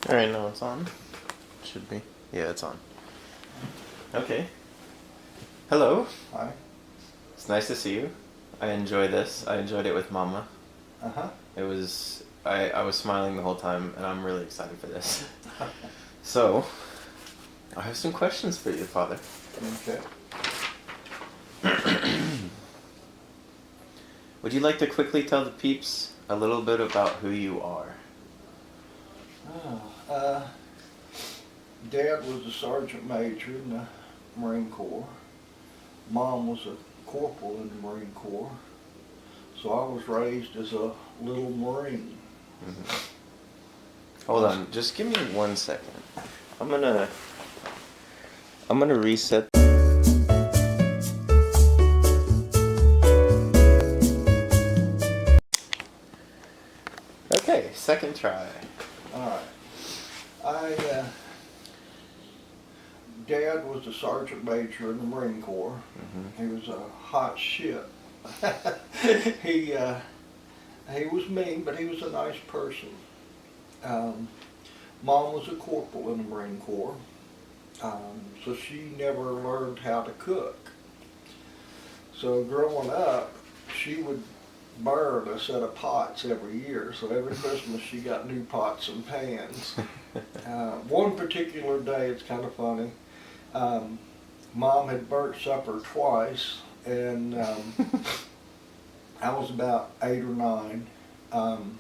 Alright, now it's on. Should be. Yeah, it's on. Okay. Hello. Hi. It's nice to see you. I enjoy this. I enjoyed it with Mama. Uh-huh. I was smiling the whole time, and I'm really excited for this. So, I have some questions for you, Father. Okay. Would you like to quickly tell the peeps a little bit about who you are? Dad was a sergeant major in the Marine Corps. Mom was a corporal in the Marine Corps. So I was raised as a little Marine. Hold on, just give me 1 second. I'm gonna reset. Okay, second try. All right. Dad was a sergeant major in the Marine Corps. He was a hot shit. He was mean, but he was a nice person. Mom was a corporal in the Marine Corps, so she never learned how to cook. So growing up, she would burn a set of pots every year. So every Christmas she got new pots and pans. One particular day, it's kind of funny, Mom had burnt supper twice, and I was about 8 or 9.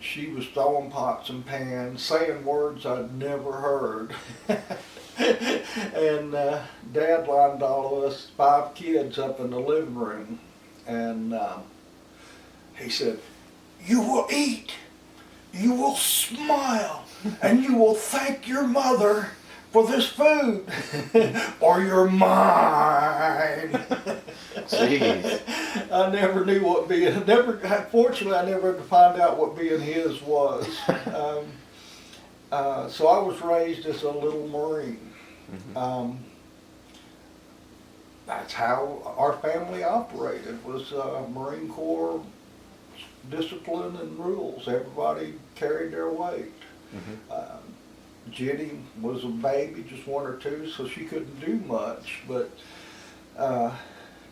She was throwing pots and pans, saying words I'd never heard. And Dad lined all of us 5 kids up in the living room, and he said, "You will eat, you will smile, and you will thank your mother for this food, or you're mine." Jeez. I never knew what fortunately I never had to find out what being his was. So I was raised as a little Marine. That's how our family operated, was Marine Corps discipline and rules. Everybody carried their weight. Jenny was a baby, just 1 or 2, so she couldn't do much, but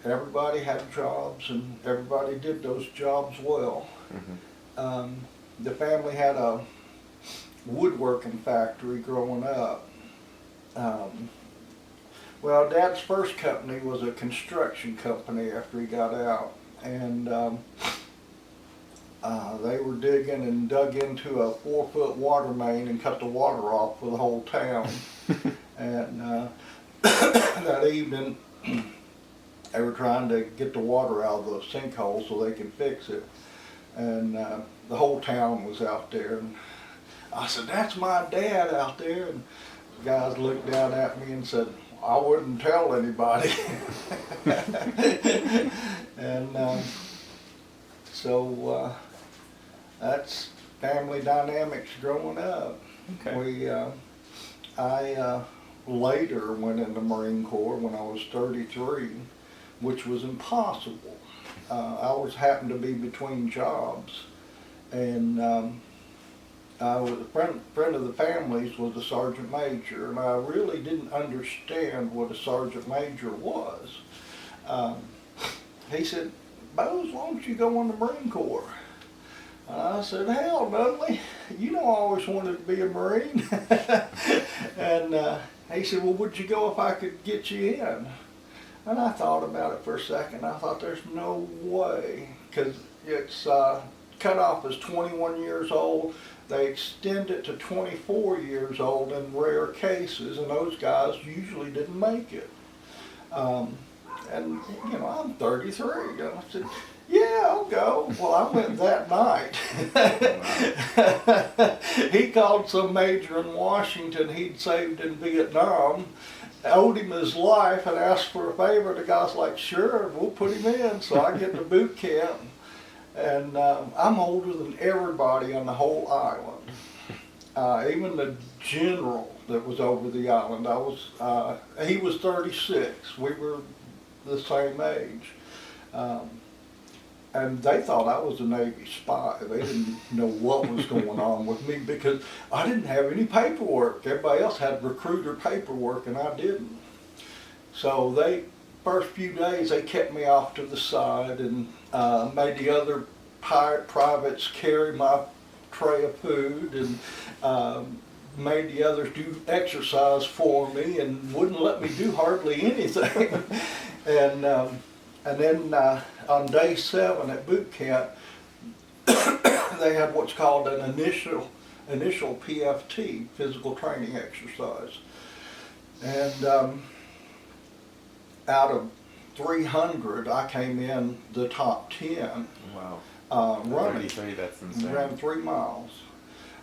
everybody had jobs and everybody did those jobs well. The family had a woodworking factory growing up. Well, Dad's first company was a construction company after he got out, and they were digging and dug into a 4-foot water main and cut the water off for the whole town. And that evening, they were trying to get the water out of the sinkhole so they could fix it. And the whole town was out there. And I said, "That's my dad out there." And the guys looked down at me and said, "I wouldn't tell anybody." And so that's family dynamics growing up. Okay. I later went in the Marine Corps when I was 33, which was impossible. I happened to be between jobs, and a friend of the family's was a sergeant major, and I really didn't understand what a sergeant major was. He said, "Bose, why don't you go in the Marine Corps?" And I said, "Hell, Dudley, you know I always wanted to be a Marine." And he said, "Well, would you go if I could get you in?" And I thought about it for a second. I thought, there's no way, because it's cut off as 21 years old. They extend it to 24 years old in rare cases, and those guys usually didn't make it. And, you know, I'm 33. And I said, "Yeah, I'll go." Well, I went that night. He called some major in Washington he'd saved in Vietnam, owed him his life, and asked for a favor. The guy's like, "Sure, we'll put him in." So I get to boot camp, and I'm older than everybody on the whole island. Even the general that was over the island, he was 36. We were the same age. and they thought I was a Navy spy. They didn't know what was going on with me because I didn't have any paperwork. Everybody else had recruiter paperwork and I didn't. So first few days they kept me off to the side and made the other privates carry my tray of food and made the others do exercise for me and wouldn't let me do hardly anything. And then on day 7 at boot camp, they had what's called an initial PFT, physical training exercise. And out of 300, I came in the top 10. Wow. Running. 33, that's insane. Ran 3 miles.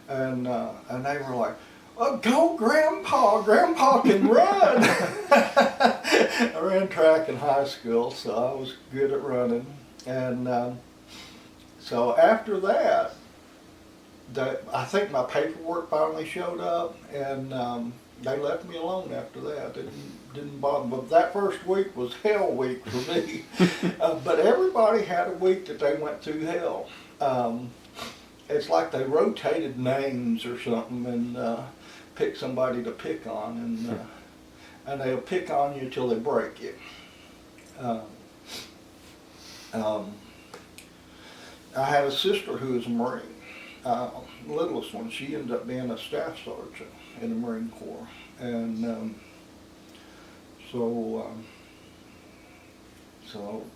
And they were like, "Oh, go Grandpa, Grandpa can run." I ran track in high school, so I was good at running. And so after that, I think my paperwork finally showed up, and they left me alone after that. Didn't bother. But that first week was hell week for me. But everybody had a week that they went through hell. It's like they rotated names or something and pick somebody to pick on, and they'll pick on you till they break you. I had a sister who was a Marine, littlest one. She ended up being a staff sergeant in the Marine Corps, and so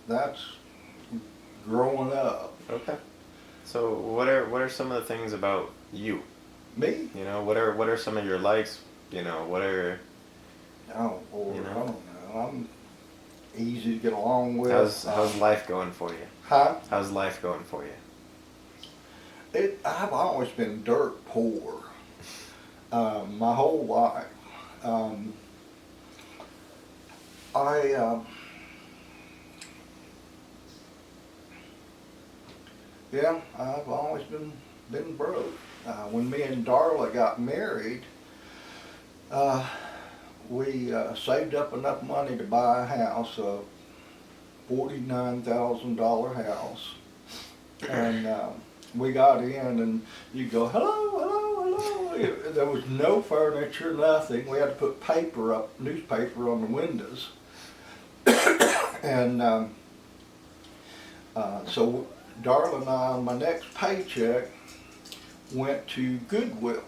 that's growing up. Okay. So what are some of the things about you? Me? You know, what are some of your likes? You know, what are... Oh, Lord, You know? I don't know. I'm easy to get along with. How's life going for you? Huh? How's life going for you? I've always been dirt poor, my whole life. Yeah, I've always been broke. When me and Darla got married, we saved up enough money to buy a house, a $49,000 house, and we got in, and you go, "Hello, hello, hello." There was no furniture, nothing. We had to put newspaper on the windows, and so Darla and I, on my next paycheck, went to Goodwill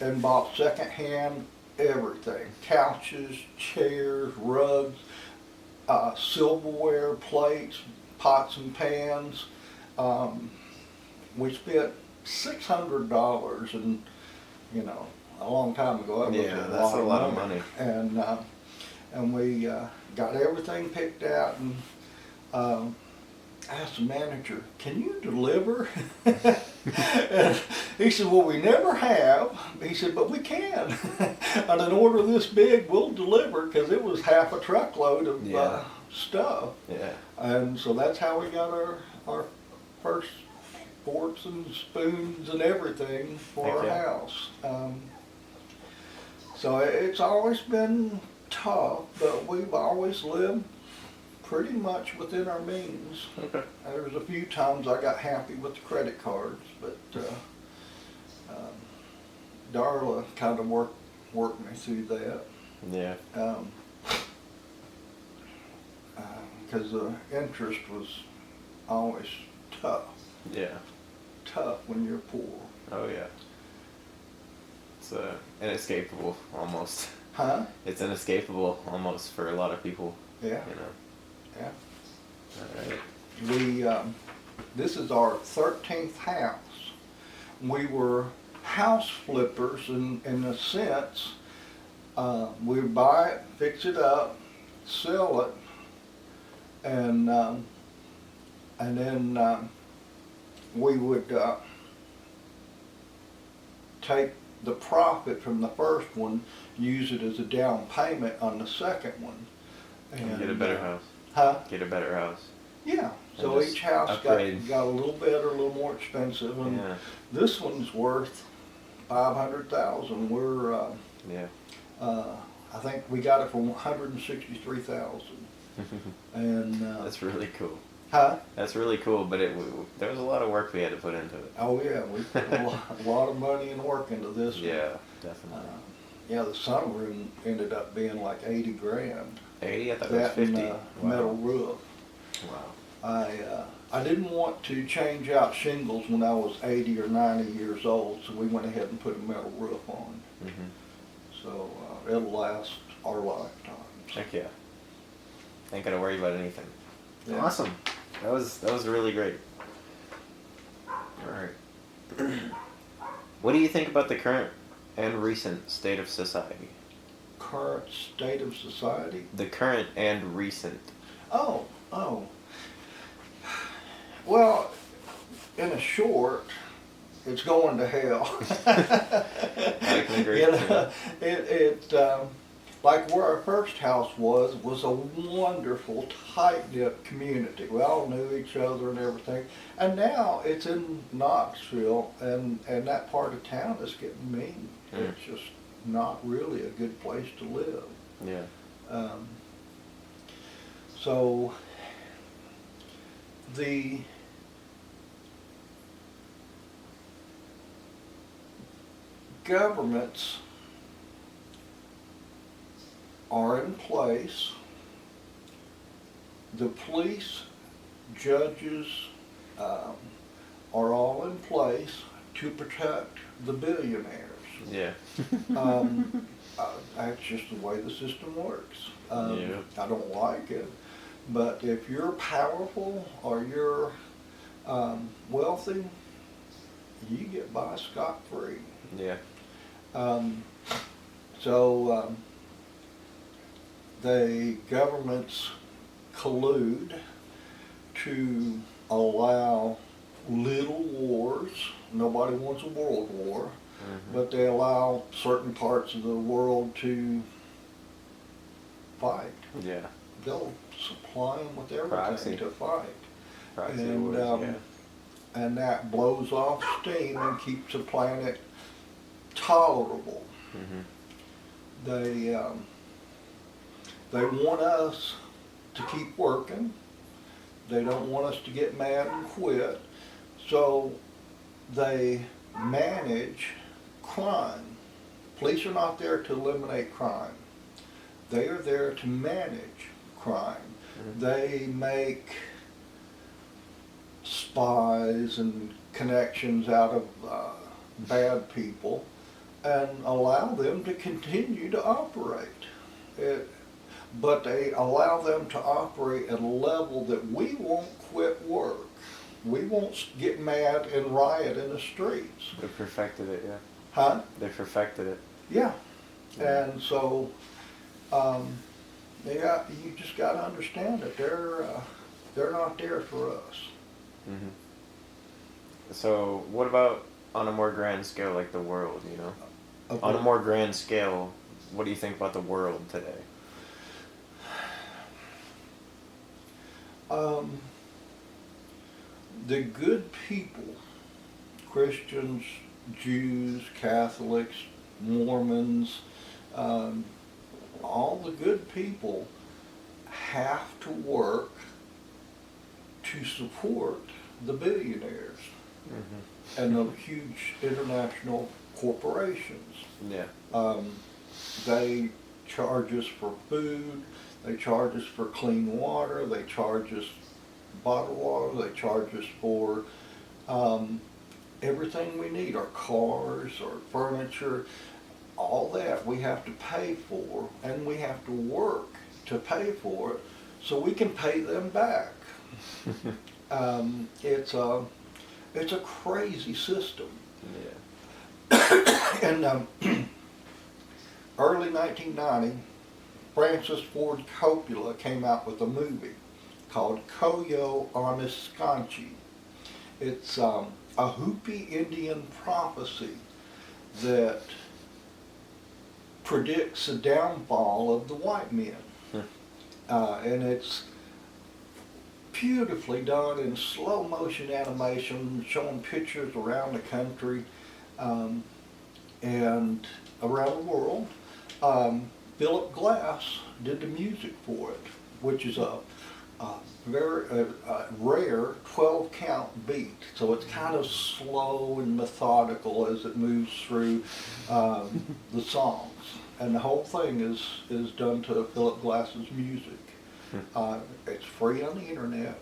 and bought secondhand everything: couches, chairs, rugs, silverware, plates, pots and pans. We spent $600, and a long time ago. That's a lot of money. And we got everything picked out, and asked the manager, "Can you deliver?" And he said, "Well, we never have." He said, "But we can. On an order this big, we'll deliver," because it was half a truckload of stuff. Yeah. And so that's how we got our first forks and spoons and everything for Heck our yeah. house. So it's always been tough, but we've always lived pretty much within our means. Okay. There was a few times I got happy with the credit cards, but Darla kind of worked me through that. Yeah. Because the interest was always tough. Yeah. Tough when you're poor. Oh yeah. It's inescapable almost. Huh? It's inescapable almost for a lot of people. Yeah. You know. Yeah. All right. This is our 13th house. We were house flippers in a sense. We would buy it, fix it up, sell it, and then we would take the profit from the first one, use it as a down payment on the second one. And get a better house. Huh? Get a better house. Yeah. So And each house upgrade. got a little better, a little more expensive, and Yeah. this one's worth $500,000. We're Yeah. I think we got it for $163,000. And That's really cool. Huh? That's really cool, but there was a lot of work we had to put into it. Oh yeah, we put a lot of money and work into this one. Yeah, definitely. Yeah, the sunroom ended up being like 80 grand. 80? I thought it was That 50. and Wow. metal roof. Wow. I didn't want to change out shingles when I was 80 or 90 years old, so we went ahead and put a metal roof on. Mm-hmm. So it'll last our lifetimes. Heck yeah. Ain't gotta worry about anything. Yeah. Awesome. That was really great. Alright. What do you think about the current and recent state of society? Current state of society? The current and recent. Oh. Well, in a short, it's going to hell. I can agree. You know, like where our first house was a wonderful, tight-knit community. We all knew each other and everything. And now it's in Knoxville, and that part of town is getting mean. It's just not really a good place to live. Yeah. So the governments are in place. The police, judges are all in place to protect the billionaires. Yeah. That's just the way the system works. Yeah. I don't like it, but if you're powerful or you're wealthy, you get by scot-free. Yeah. So the governments collude to allow little wars. Nobody wants a world war, but they allow certain parts of the world to fight. Yeah. They'll supply them with everything Proxy. to fight. Proxy And, wars, yeah. And that blows off steam and keeps the planet tolerable. Mm-hmm. They want us to keep working. They don't want us to get mad and quit. So they manage crime. Police are not there to eliminate crime. They are there to manage crime. Mm-hmm. They make spies and connections out of bad people and allow them to continue to operate. But they allow them to operate at a level that we won't quit work. We won't get mad and riot in the streets. They perfected it, yeah. Huh? They perfected it. Yeah. And so, you just got to understand that they're not there for us. Mm-hmm. So what about on a more grand scale, like the world, you know? On a more grand scale, what do you think about the world today? The good people, Christians, Jews, Catholics, Mormons, all the good people have to work to support the billionaires and the huge international corporations. Yeah. They charge us for food, they charge us for clean water, they charge us bottled water, they charge us for everything we need, our cars, our furniture, all that we have to pay for, and we have to work to pay for it so we can pay them back. It's a crazy system. Yeah. In early 1990, Francis Ford Coppola came out with a movie called Koyo Amiskanchi. It's a Hopi Indian prophecy that predicts the downfall of the white men. And it's beautifully done in slow motion animation, showing pictures around the country and around the world. Philip Glass did the music for it, which is a very rare 12 count beat. So it's kind of slow and methodical as it moves through the songs. And the whole thing is done to Philip Glass's music. It's free on the internet.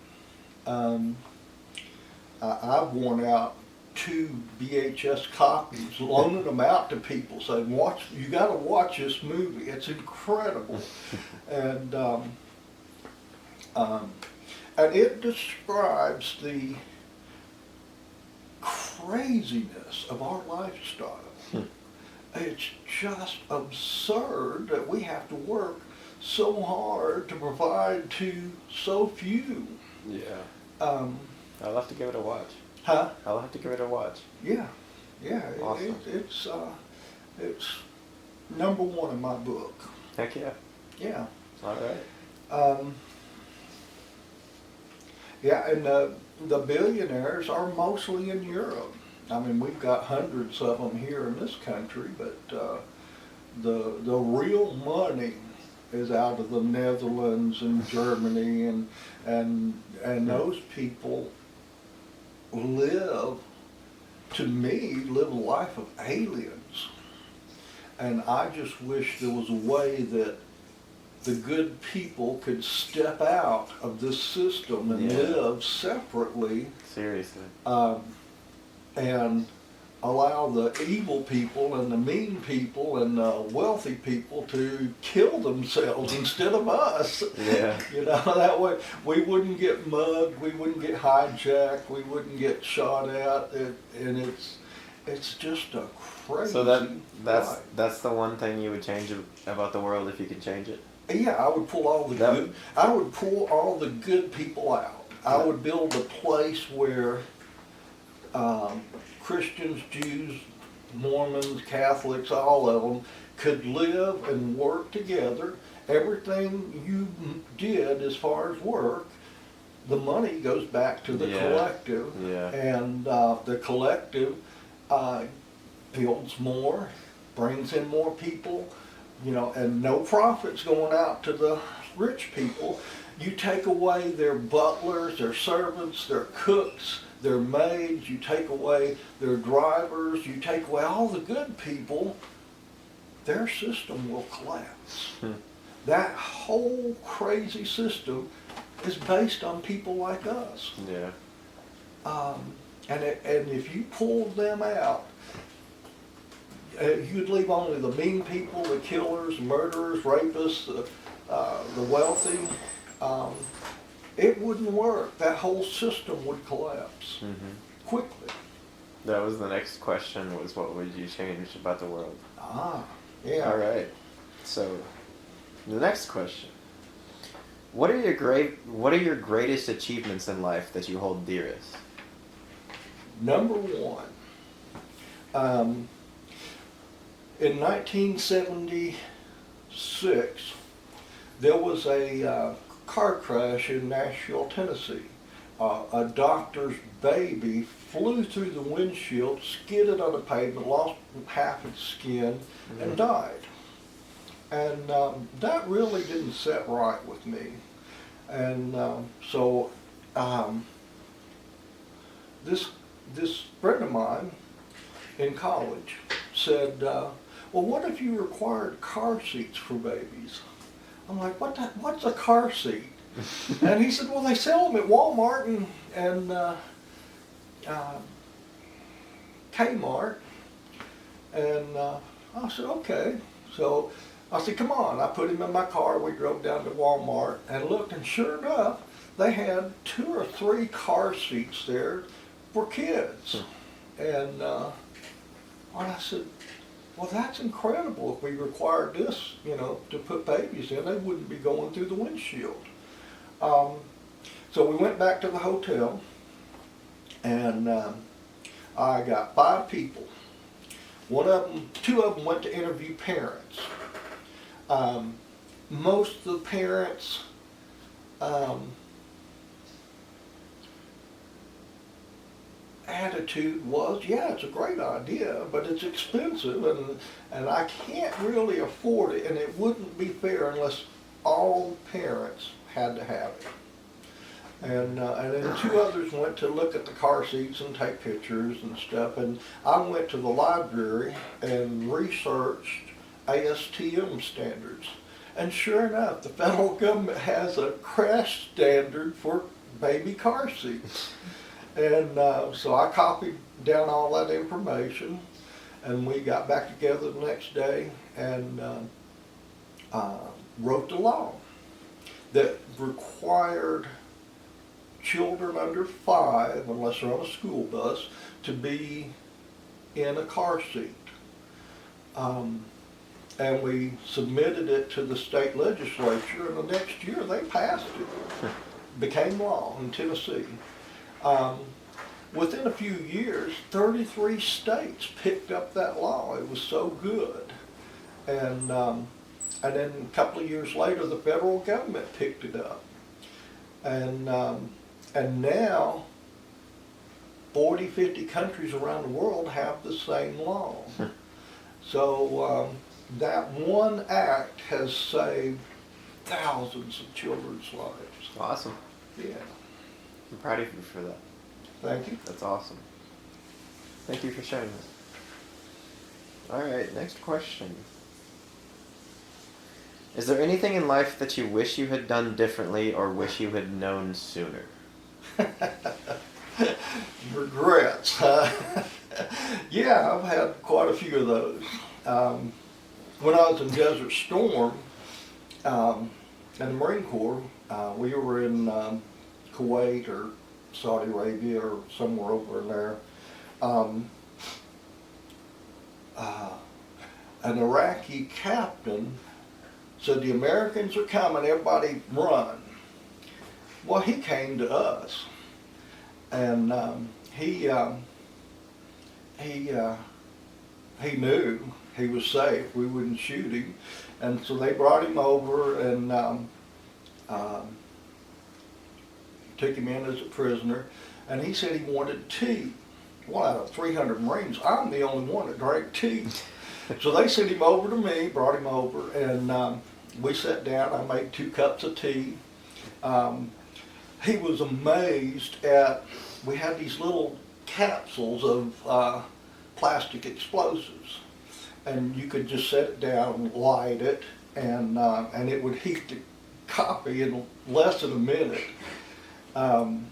I've worn out 2 VHS copies, loaning them out to people, saying, "Watch, you got to watch this movie. It's incredible," and and it describes the craziness of our lifestyle. It's just absurd that we have to work so hard to provide to so few. Yeah. Um, I'll have to give it a watch. huh? I'll have to give it a watch. Yeah, yeah. Awesome. It's number one in my book. Heck yeah. Yeah. All right. Yeah, and the billionaires are mostly in Europe. I mean, we've got hundreds of them here in this country, but the real money is out of the Netherlands and Germany, and those people live a life of aliens. And I just wish there was a way that the good people could step out of this system and live separately. Seriously. And allow the evil people and the mean people and the wealthy people to kill themselves instead of us. Yeah. You know, that way we wouldn't get mugged, we wouldn't get hijacked, we wouldn't get shot at, and it's just a crazy. So that's life. that's the one thing you would change about the world if you could change it? Yeah, I would pull all the good. I would pull all the good people out. I would build a place where Christians, Jews, Mormons, Catholics, all of them could live and work together. Everything you did as far as work, the money goes back to the collective, and the collective builds more, brings in more people. You know, and no profits going out to the rich people. You take away their butlers, their servants, their cooks, their maids, you take away their drivers, you take away all the good people, their system will collapse. That whole crazy system is based on people like us. Yeah. And if you pulled them out, you'd leave only the mean people, the killers, murderers, rapists, the wealthy. It wouldn't work. That whole system would collapse quickly. That was the next question, was what would you change about the world? Yeah. All right. So, the next question. What are your greatest achievements in life that you hold dearest? Number one, in 1976, there was a car crash in Nashville, Tennessee. A doctor's baby flew through the windshield, skidded on the pavement, lost half its skin, and died. And that really didn't set right with me. And so this friend of mine in college said, well, what if you required car seats for babies? I'm like, what's a car seat? And he said, well, they sell them at Walmart and Kmart. And I said, okay. So I said, come on. I put him in my car. We drove down to Walmart and looked, and sure enough, they had 2 or 3 car seats there for kids. And I said, well, that's incredible. If we required this, you know, to put babies in, they wouldn't be going through the windshield. So we went back to the hotel, and I got 5 people. 2 of them went to interview parents. Most of the parents attitude was, yeah, it's a great idea, but it's expensive, and I can't really afford it, and it wouldn't be fair unless all parents had to have it. And then two others went to look at the car seats and take pictures and stuff. And I went to the library and researched ASTM standards. And sure enough, the federal government has a crash standard for baby car seats. And so I copied down all that information, and we got back together the next day and wrote the law that required children under 5, unless they're on a school bus, to be in a car seat. And we submitted it to the state legislature, and the next year they passed it. Became law in Tennessee. Within a few years, 33 states picked up that law. It was so good. And then a couple of years later, the federal government picked it up. And now, 40, 50 countries around the world have the same law. So that one act has saved thousands of children's lives. Awesome. Yeah. I'm proud of you for that. Thank you. That's awesome. Thank you for sharing that. Alright, next question. Is there anything in life that you wish you had done differently or wish you had known sooner? Regrets. Yeah, I've had quite a few of those. When I was in Desert Storm in the Marine Corps, we were in Kuwait or Saudi Arabia or somewhere over in there. An Iraqi captain said, "The Americans are coming, everybody run." Well, he came to us, and he knew he was safe. We wouldn't shoot him, and so they brought him over and took him in as a prisoner. And he said he wanted tea. Well, out of 300 Marines, I'm the only one that drank tea. So they sent him over to me, brought him over, and we sat down. I made 2 cups of tea. He was amazed at, we had these little capsules of plastic explosives, and you could just set it down, light it, and it would heat the coffee in less than a minute. And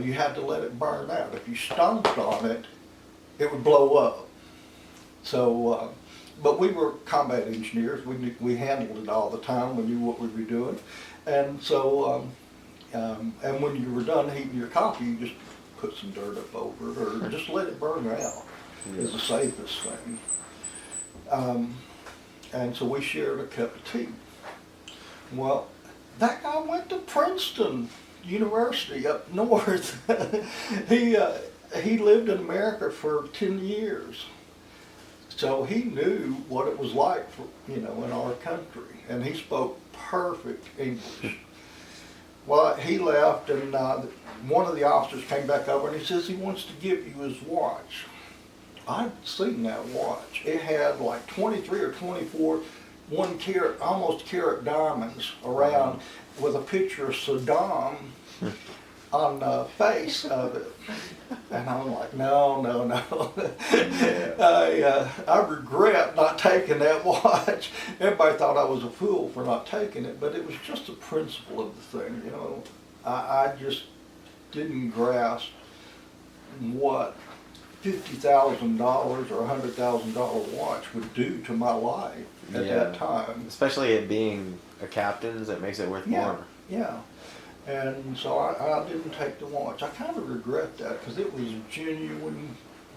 you had to let it burn out. If you stomped on it, it would blow up. So, but we were combat engineers. We handled it all the time. We knew what we were doing. And so, and when you were done heating your coffee, you just put some dirt up over it, or just let it burn out. Is the safest thing. And so we shared a cup of tea. Well, that guy went to Princeton University up north. He lived in America for 10 years. So he knew what it was like for, in our country. And he spoke perfect English. Well, he left, and one of the officers came back over and he says he wants to give you his watch. I'd seen that watch. It had like 23 or 24 1-carat, almost carat diamonds around with a picture of Saddam on the face of it. And I'm like, no. I regret not taking that watch. Everybody thought I was a fool for not taking it, but it was just the principle of the thing, I just didn't grasp what $50,000 or $100,000 watch would do to my life at that time. Especially it being a captain's, it makes it worth more. Yeah. And so I didn't take the watch. I kind of regret that because it was a genuine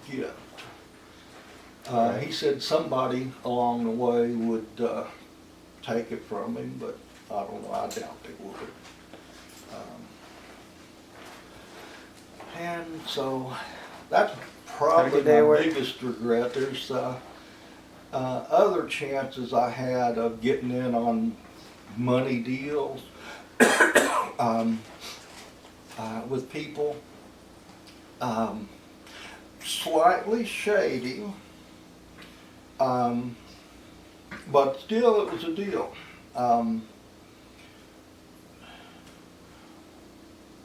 gift. He said somebody along the way would take it from him, but I don't know. I doubt they would. And so that's probably my biggest regret. There's other chances I had of getting in on money deals with people, slightly shady, but still it was a deal.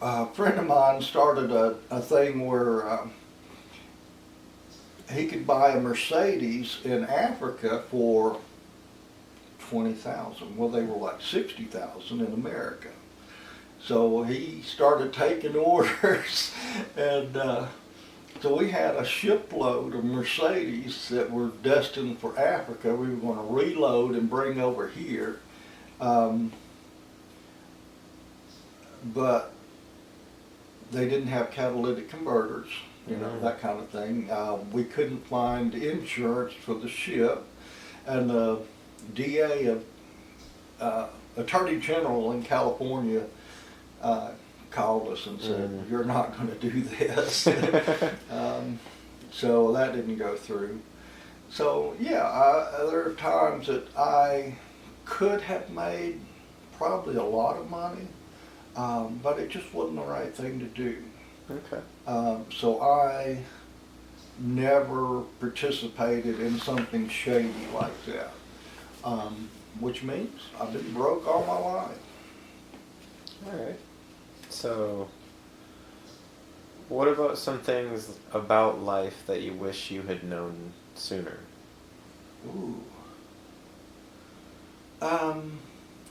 a friend of mine started a thing where he could buy a Mercedes in Africa for 20,000. Well, they were like 60,000 in America. So he started taking orders, and so we had a shipload of Mercedes that were destined for Africa. We were going to reload and bring over here. But they didn't have catalytic converters, you know, that kind of thing. We couldn't find insurance for the ship, and the DA of Attorney General in California called us and said, "You're not going to do this." So that didn't go through. So yeah, there are times that I could have made probably a lot of money, but it just wasn't the right thing to do. Okay. So I never participated in something shady like that, which means I've been broke all my life. All right. So, what about some things about life that you wish you had known sooner? Ooh.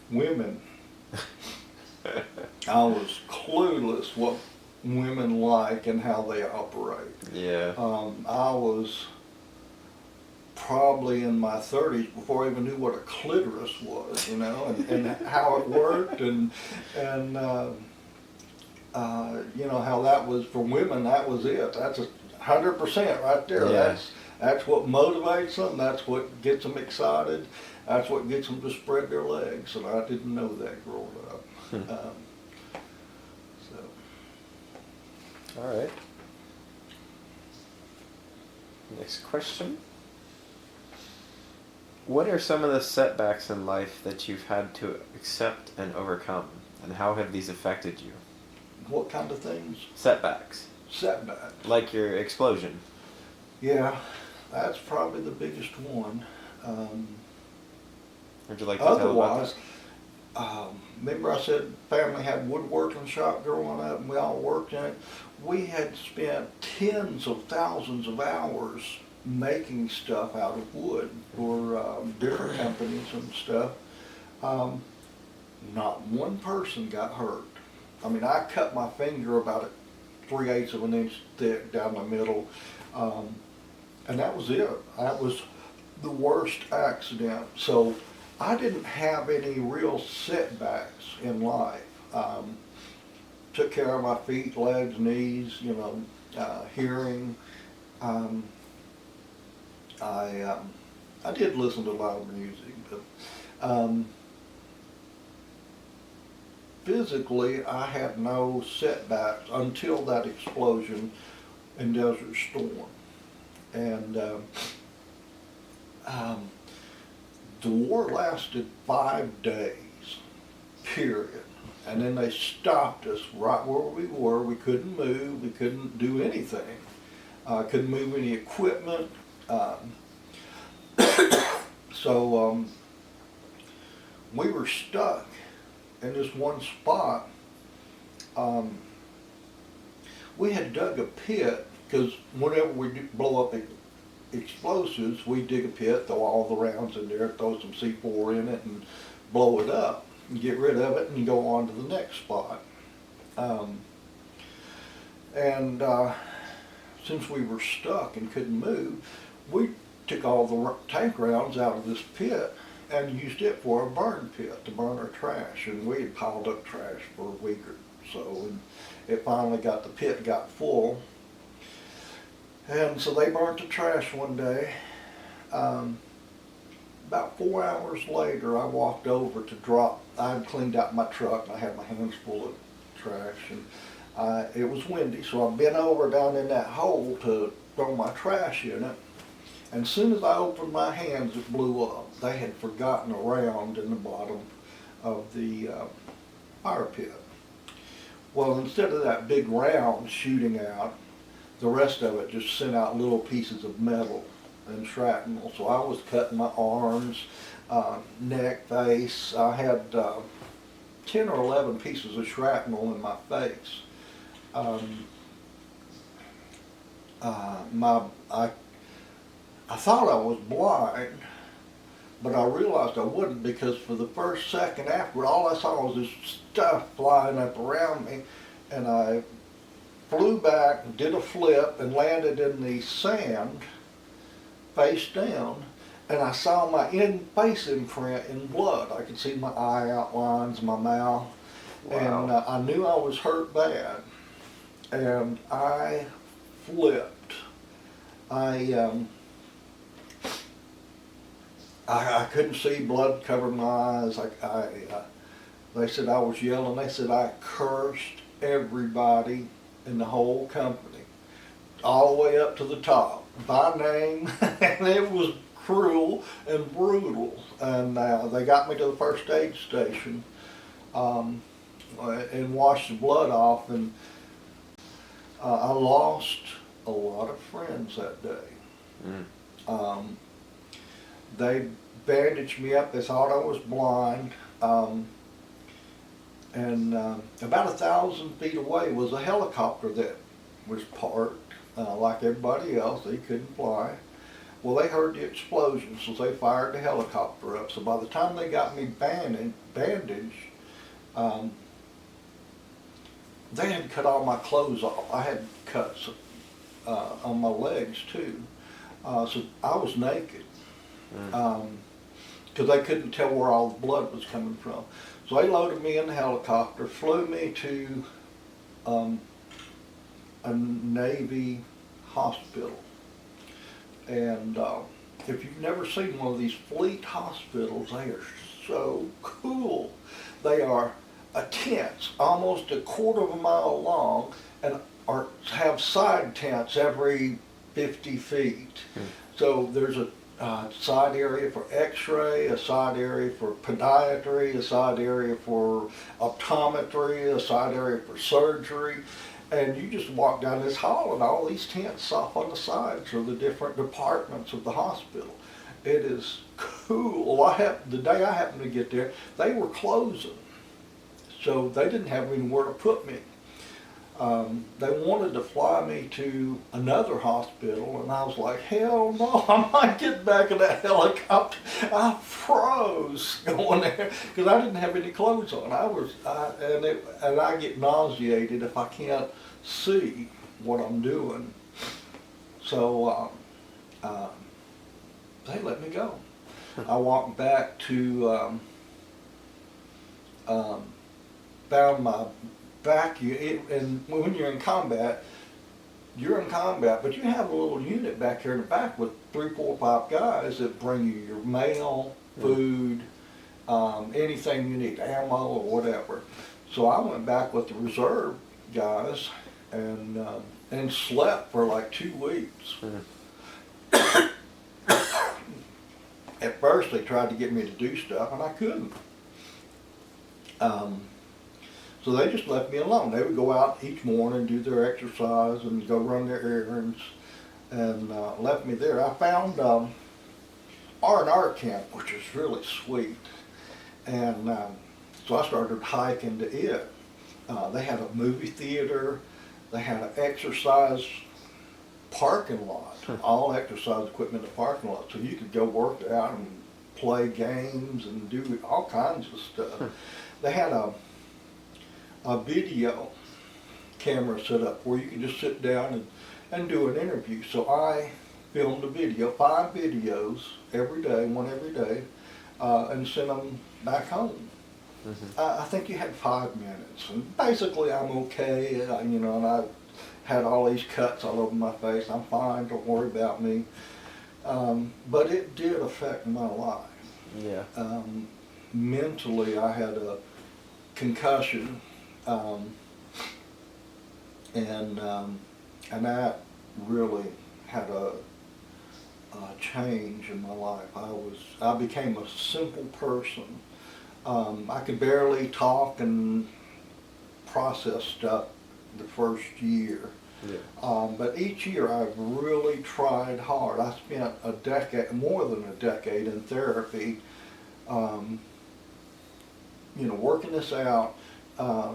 Women. I was clueless what women like and how they operate. Yeah. I was probably in my 30s before I even knew what a clitoris was, you know, and how it worked, and you know, how that was for women. That was it. That's 100% right there. Yeah. That's what motivates them. That's what gets them excited. That's what gets them to spread their legs. And I didn't know that growing up. All right. Next question. What are some of the setbacks in life that you've had to accept and overcome, and how have these affected you? What kind of things? Setbacks. Setbacks. Like your explosion. Yeah, that's probably the biggest one. Would you like to tell about Otherwise, remember I said family had woodworking shop growing up and we all worked in it? We had spent tens of thousands of hours making stuff out of wood for different companies and stuff. Not one person got hurt. I mean, I cut my finger about 3/8 of an inch thick down the middle, and that was it. That was the worst accident. So I didn't have any real setbacks in life. Took care of my feet, legs, knees, you know, hearing. I did listen to a lot of music, but physically I had no setbacks until that explosion in Desert Storm. And the war lasted 5 days, period. And then they stopped us right where we were. We couldn't move. We couldn't do anything. Couldn't move any equipment. So we were stuck in this one spot. We had dug a pit because whenever we blow up explosives, we dig a pit, throw all the rounds in there, throw some C4 in it, and blow it up, and get rid of it, and go on to the next spot. Since we were stuck and couldn't move, we took all the tank rounds out of this pit and used it for a burn pit to burn our trash. And we had piled up trash for a week or so, and it finally the pit got full. And so they burnt the trash one day. About 4 hours later, I walked over to drop. I had cleaned out my truck and I had my hands full of trash, and it was windy, so I bent over down in that hole to throw my trash in it. And as soon as I opened my hands, it blew up. They had forgotten a round in the bottom of the fire pit. Well, instead of that big round shooting out, the rest of it just sent out little pieces of metal and shrapnel. So I was cutting my arms, neck, face. I had 10 or 11 pieces of shrapnel in my face. I thought I was blind, but I realized I wouldn't, because for the first second afterward, all I saw was this stuff flying up around me, and I flew back, did a flip, and landed in the sand, face down, and I saw my face imprint in blood. I could see my eye outlines, my mouth, Wow. and I knew I was hurt bad, and I flipped. I couldn't see, blood covered my eyes. They said I was yelling. They said I cursed everybody in the whole company, all the way up to the top, by name, and it was cruel and brutal. And they got me to the first aid station and washed the blood off, and I lost a lot of friends that day. Mm. They bandaged me up. They thought I was blind. And about 1,000 feet away was a helicopter that was parked. Like everybody else, they couldn't fly. Well, they heard the explosion, so they fired the helicopter up. So by the time they got me bandaged, they had cut all my clothes off. I had cuts on my legs too. So I was naked. Because they couldn't tell where all the blood was coming from. So they loaded me in the helicopter, flew me to a Navy hospital. And if you've never seen one of these fleet hospitals, they are so cool. They are tents, almost a quarter of a mile long, and have side tents every 50 feet. So there's a side area for x-ray, a side area for podiatry, a side area for optometry, a side area for surgery. And you just walk down this hall and all these tents off on the sides are the different departments of the hospital. It is cool. The day I happened to get there, they were closing. So they didn't have anywhere to put me. They wanted to fly me to another hospital, and I was like, hell no, I might get back in that helicopter. I froze going there because I didn't have any clothes on. And I get nauseated if I can't see what I'm doing. So they let me go. I walked back to found my vacuum, and when you're in combat, but you have a little unit back here in the back with 3, 4, 5 guys that bring you your mail, food, anything you need, ammo or whatever. So I went back with the reserve guys and slept for like 2 weeks. At first they tried to get me to do stuff and I couldn't. So they just left me alone. They would go out each morning, do their exercise, and go run their errands, and left me there. I found R&R camp, which is really sweet, and so I started hiking to it. They had a movie theater. They had an exercise parking lot, all exercise equipment in the parking lot, so you could go work out and play games and do all kinds of stuff. They had a video camera set up where you could just sit down and do an interview. So I filmed a video, 5 videos every day, one every day, and sent them back home. I think you had 5 minutes, and basically I'm okay, and I had all these cuts all over my face. I'm fine, don't worry about me. But it did affect my life. Yeah. Mentally, I had a concussion. And that really had a change in my life. I became a simple person. I could barely talk and process stuff the first year. Yeah. But each year I've really tried hard. I spent a decade, more than a decade, in therapy. working this out,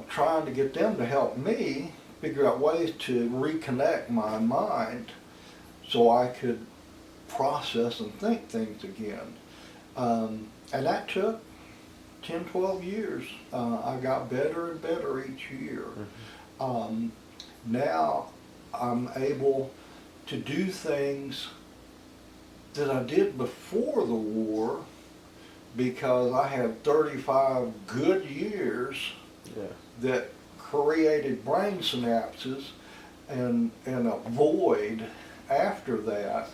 trying to get them to help me figure out ways to reconnect my mind so I could process and think things again. And that took 10, 12 years. I got better and better each year. Now I'm able to do things that I did before the war because I had 35 good years that created brain synapses and a void after that.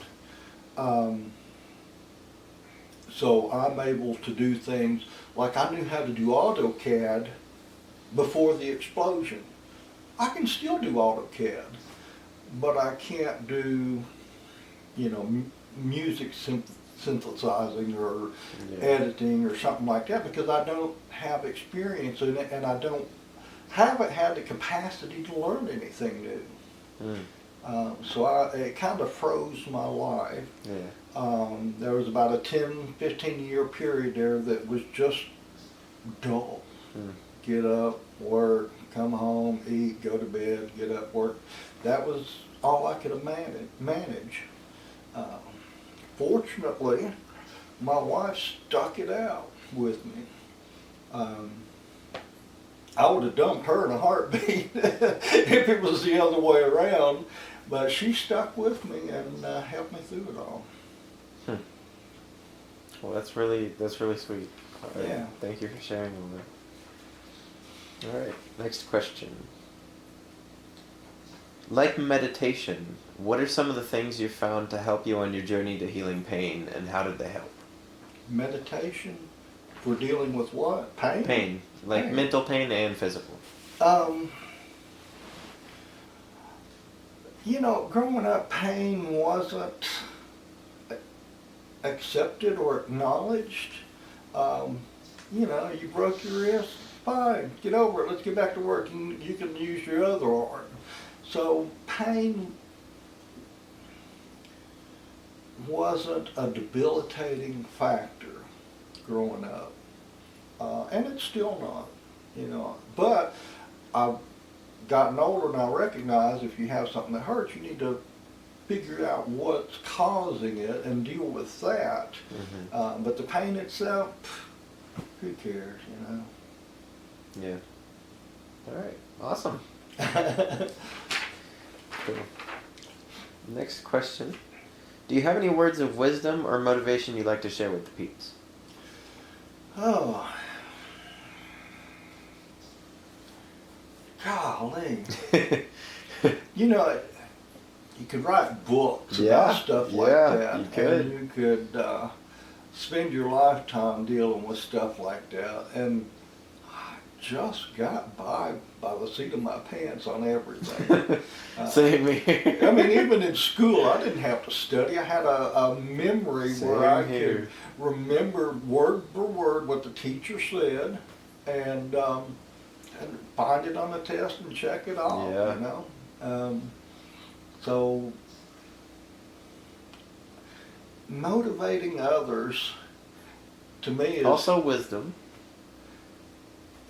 So I'm able to do things like I knew how to do AutoCAD before the explosion. I can still do AutoCAD, but I can't do, music synthesizing or editing or something like that because I don't have experience in it and I haven't had the capacity to learn anything new. So it kind of froze my life. There was about a 10, 15 year period there that was just dull. Get up, work, come home, eat, go to bed, get up, work. That was all I could manage. Fortunately, my wife stuck it out with me. I would have dumped her in a heartbeat if it was the other way around, but she stuck with me and helped me through it all. Well, that's really sweet. Yeah. Thank you for sharing all that. All right, next question. Like meditation, what are some of the things you found to help you on your journey to healing pain, and how did they help? Meditation for dealing with what? Pain? Pain, like Pain. mental pain and physical. Growing up, pain wasn't accepted or acknowledged. You broke your wrist, fine, get over it, let's get back to work, and you can use your other arm. So pain wasn't a debilitating factor growing up. And it's still not, but I've gotten older and I recognize if you have something that hurts, you need to figure out what's causing it and deal with that. But the pain itself, who cares, Yeah. All right. Awesome. Cool. Next question. Do you have any words of wisdom or motivation you'd like to share with the peeps? Oh. Golly. You could write books about stuff like that. You could. And you could spend your lifetime dealing with stuff like that. And I just got by the seat of my pants on everything. Same here. I mean, even in school, I didn't have to study. I had a memory where I could remember word for word what the teacher said and find it on the test and check it off, So motivating others to me is also wisdom.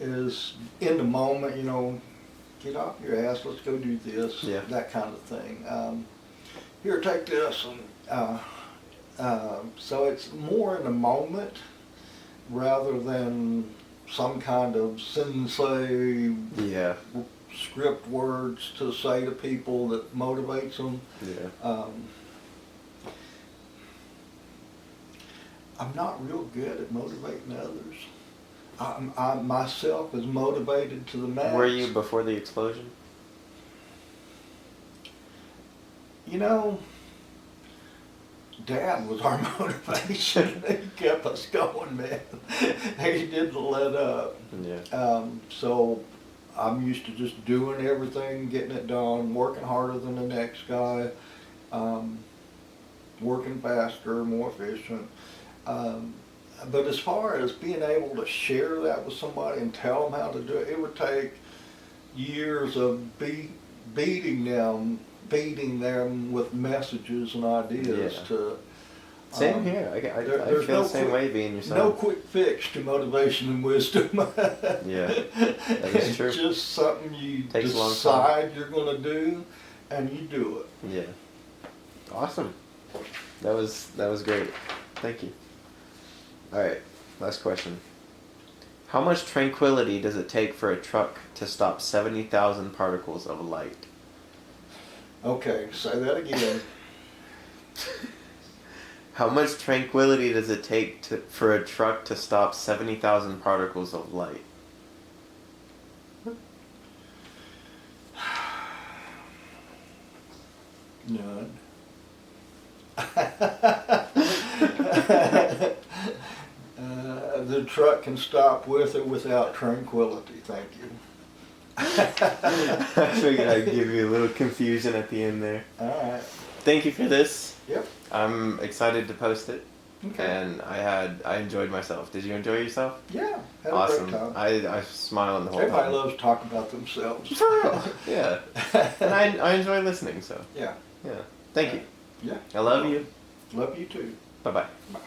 Is in the moment, get off your ass, let's go do this, Yeah. that kind of thing. Here, take this, and so it's more in the moment rather than some kind of sensei script words to say to people that motivates them. I'm not real good at motivating others. I myself is motivated to the max. Were you before the explosion? Dad was our motivation. He kept us going, man. He didn't let up. So I'm used to just doing everything, getting it done, working harder than the next guy, working faster, more efficient. But as far as being able to share that with somebody and tell them how to do it, it would take years of beating them with messages and ideas to Same here. I There's feel no the same quick- way being your son. No quick fix to motivation and wisdom. Yeah, that is true. It's just something you Takes a long time. decide you're going to do, and you do it. Yeah. Awesome. That was great. Thank you. All right. Last question. How much tranquility does it take for a truck to stop 70,000 particles of light? Okay, say that again. How much tranquility does it take for a truck to stop 70,000 particles of light? None. The truck can stop with or without tranquility. Thank you. I figured I'd give you a little confusion at the end there. All right. Thank you for this. Yep. I'm excited to post it. Okay. And I enjoyed myself. Did you enjoy yourself? Yeah. Had Awesome. a great time. I smiled the whole Everybody time. loves to talk about themselves. For real. Yeah. And I enjoy listening, so. Yeah. Yeah. Thank you. Yeah. I love you. Love you too. Bye-bye. Bye.